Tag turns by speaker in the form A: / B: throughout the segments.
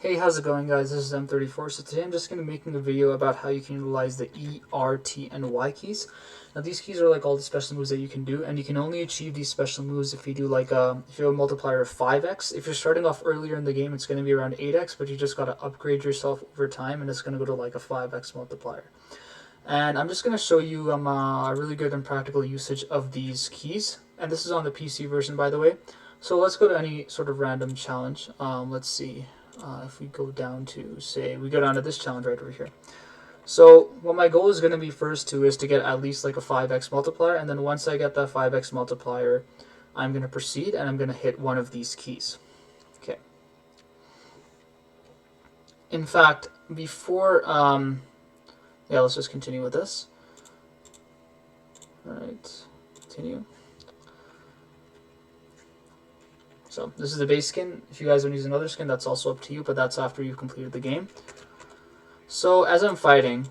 A: Hey, how's it going, guys? This is M34. So today I'm just going to be making a video about how you can utilize the E, R, T, and Y keys. Now these keys are like all the special moves that you can do, and you can only achieve these special moves if you do like if you have a multiplier of 5x. If you're starting off earlier in the game, it's going to be around 8x, but you just got to upgrade yourself over time, and it's going to go to like a 5x multiplier. And I'm just going to show you a really good and practical usage of these keys, and this is on the PC version, by the way. So let's go to any sort of random challenge. Let's see. If we go down to, say, we go down to this challenge right over here. So what my goal is going to be first is to get at least like a 5x multiplier, and then once I get that 5x multiplier, I'm going to proceed and I'm going to hit one of these keys. Okay. In fact, before, yeah, let's just continue with this. All right, continue. So this is the base skin. If you guys want to use another skin, that's also up to you, but that's after you've completed the game. So as I'm fighting,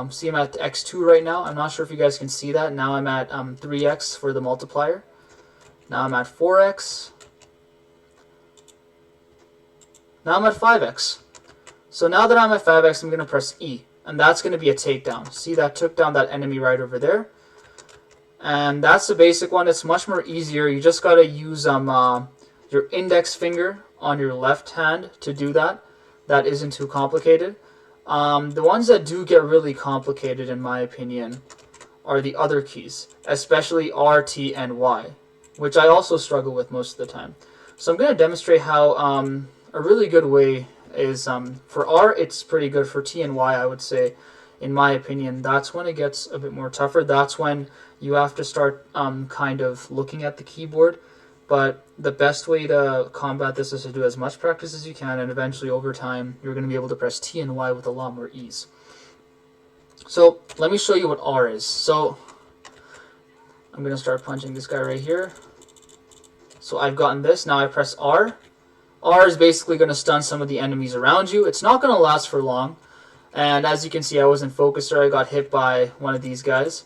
A: see I'm at X2 right now. I'm not sure if you guys can see that. Now I'm at 3x for the multiplier. Now I'm at 4x. Now I'm at 5x. So now that I'm at 5x, I'm going to press E, and that's going to be a takedown. See, that took down that enemy right over there. And that's the basic one. It's much more easier. You just got to use your index finger on your left hand to do that. That isn't too complicated. The ones that do get really complicated, in my opinion, are the other keys, especially R, T, and Y, which I also struggle with most of the time. So I'm going to demonstrate how a really good way is, for R, it's pretty good. For T and Y, I would say, in my opinion, that's when it gets a bit more tougher. That's when you have to start kind of looking at the keyboard. But the best way to combat this is to do as much practice as you can, and eventually over time you're going to be able to press T and Y with a lot more ease. So let me show you what R is. So I'm going to start punching this guy right here. So I've gotten this. Now I press R. R is basically going to stun some of the enemies around you. It's not going to last for long. And as you can see, I wasn't focused, or I got hit by one of these guys.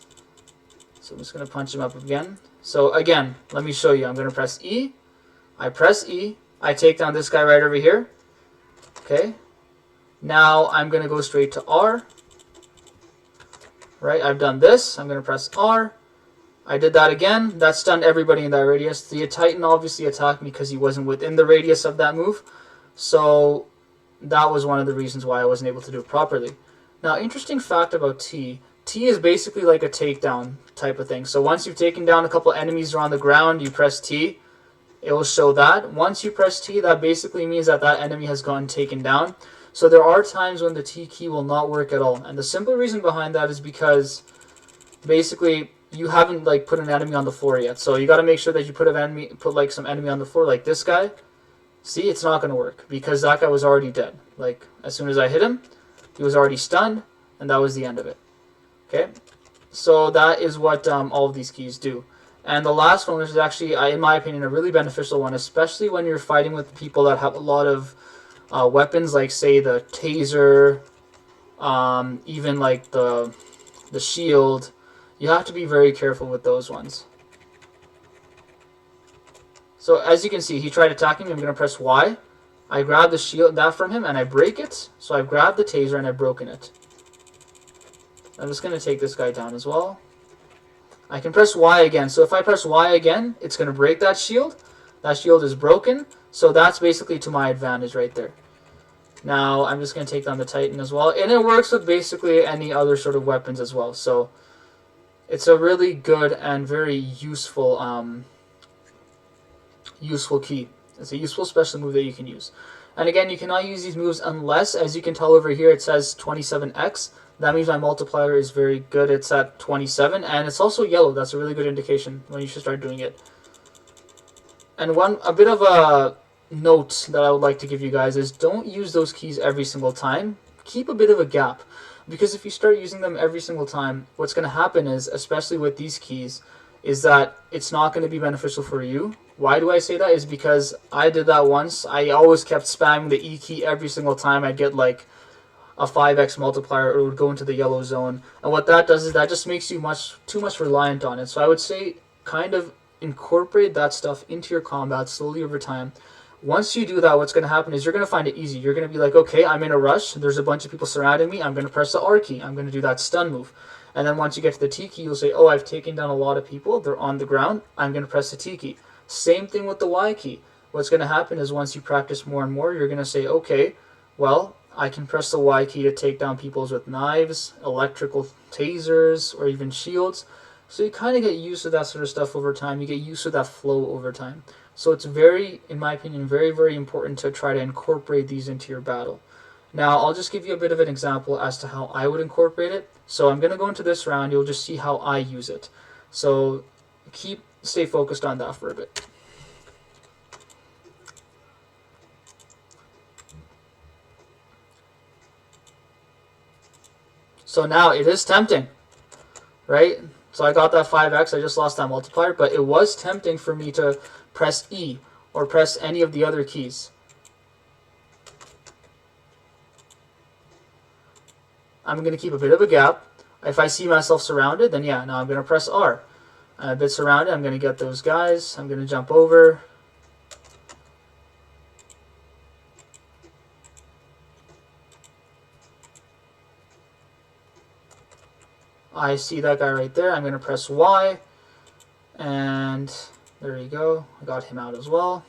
A: So I'm just going to punch him up again. So again, let me show you. I'm going to press E. I press E. I take down this guy right over here. Okay. Now I'm going to go straight to R. Right, I've done this. I'm going to press R. I did that again. That stunned everybody in that radius. The Titan obviously attacked me because he wasn't within the radius of that move. So that was one of the reasons why I wasn't able to do it properly. Now, interesting fact about T. T is basically like a takedown type of thing. So once you've taken down a couple enemies around the ground, you press T. It will show that. Once you press T, that basically means that that enemy has gotten taken down. So there are times when the T key will not work at all. And the simple reason behind that is because basically you haven't like put an enemy on the floor yet. So you got to make sure that you put like some enemy on the floor, like this guy. See, it's not going to work because that guy was already dead. Like, as soon as I hit him, he was already stunned, and that was the end of it. Okay? So that is what all of these keys do. And the last one, which is actually, in my opinion, a really beneficial one, especially when you're fighting with people that have a lot of weapons, like, say, the taser, even, like, the shield. You have to be very careful with those ones. So as you can see, he tried attacking me. I'm going to press Y. I grab the shield from him and I break it. So I've grabbed the taser and I've broken it. I'm just going to take this guy down as well. I can press Y again. So if I press Y again, it's going to break that shield. That shield is broken. So that's basically to my advantage right there. Now I'm just going to take down the Titan as well. And it works with basically any other sort of weapons as well. So it's a really good and very useful key. It's a useful special move that you can use. And again, you cannot use these moves unless, as you can tell over here, it says 27x. That means my multiplier is very good. It's at 27, and it's also yellow. That's a really good indication when you should start doing it. And a bit of a note that I would like to give you guys is don't use those keys every single time. Keep a bit of a gap, because if you start using them every single time, what's going to happen is, especially with these keys, is that it's not going to be beneficial for you. Why do I say that? Is because I did that once. I always kept spamming the E key every single time I'd get like a 5x multiplier, or it would go into the yellow zone. And what that does is that just makes you too much reliant on it. So I would say kind of incorporate that stuff into your combat slowly over time. Once you do that, what's going to happen is you're going to find it easy. You're going to be like, okay, I'm in a rush. There's a bunch of people surrounding me. I'm going to press the R key. I'm going to do that stun move. And then once you get to the T key, you'll say, oh, I've taken down a lot of people. They're on the ground. I'm going to press the T key. Same thing with the Y key. What's going to happen is once you practice more and more, you're going to say, okay, well, I can press the Y key to take down people with knives, electrical tasers, or even shields. So you kind of get used to that sort of stuff over time. You get used to that flow over time. So it's very, in my opinion, very, very important to try to incorporate these into your battle. Now, I'll just give you a bit of an example as to how I would incorporate it. So I'm going to go into this round. You'll just see how I use it. So stay focused on that for a bit. So now it is tempting, right? So I got that 5x, I just lost that multiplier, but it was tempting for me to press E or press any of the other keys. I'm going to keep a bit of a gap. If I see myself surrounded, then yeah, now I'm going to press R. I'm a bit surrounded, I'm going to get those guys, I'm going to jump over. I see that guy right there. I'm going to press Y. And there you go. I got him out as well.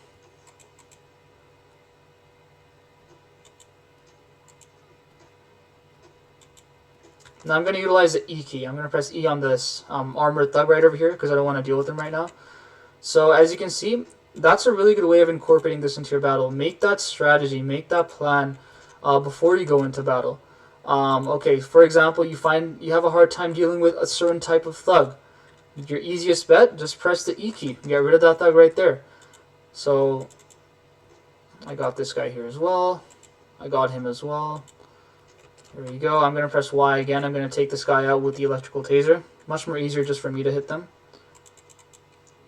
A: Now I'm going to utilize the E key. I'm going to press E on this armored thug right over here because I don't want to deal with him right now. So as you can see, that's a really good way of incorporating this into your battle. Make that strategy, make that plan before you go into battle. Okay, for example, you have a hard time dealing with a certain type of thug. Your easiest bet, just press the E key. Get rid of that thug right there. So, I got this guy here as well. I got him as well. There you go. I'm going to press Y again. I'm going to take this guy out with the electrical taser. Much more easier just for me to hit them.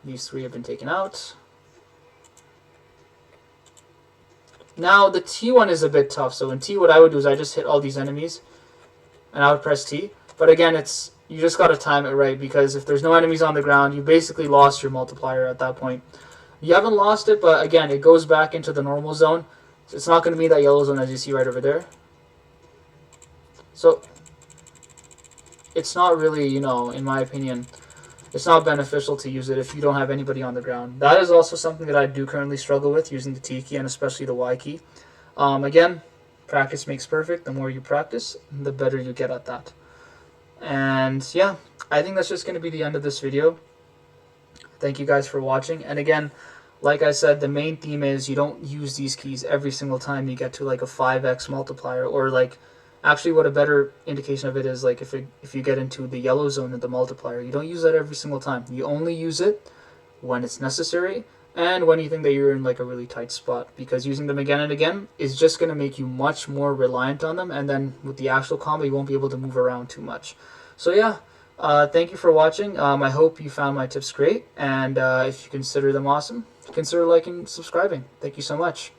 A: These three have been taken out. Now, the T one is a bit tough. So in T, what I would do is I just hit all these enemies, and I would press T. But again, you just got to time it right, because if there's no enemies on the ground, you basically lost your multiplier at that point. You haven't lost it, but again, it goes back into the normal zone. So it's not going to be that yellow zone as you see right over there. So it's not really, in my opinion, it's not beneficial to use it if you don't have anybody on the ground. That is also something that I do currently struggle with, using the T key and especially the Y key. Again, practice makes perfect. The more you practice, the better you get at that. And yeah, I think that's just going to be the end of this video. Thank you guys for watching. And again, like I said, the main theme is you don't use these keys every single time you get to like a 5x multiplier, or like, actually what a better indication of it is, like if you get into the yellow zone of the multiplier, you don't use that every single time. You only use it when it's necessary and when you think that you're in like a really tight spot, because using them again and again is just going to make you much more reliant on them, and then with the actual combo you won't be able to move around too much. So yeah, thank you for watching. I hope you found my tips great, and if you consider them awesome, consider liking and subscribing. Thank you so much.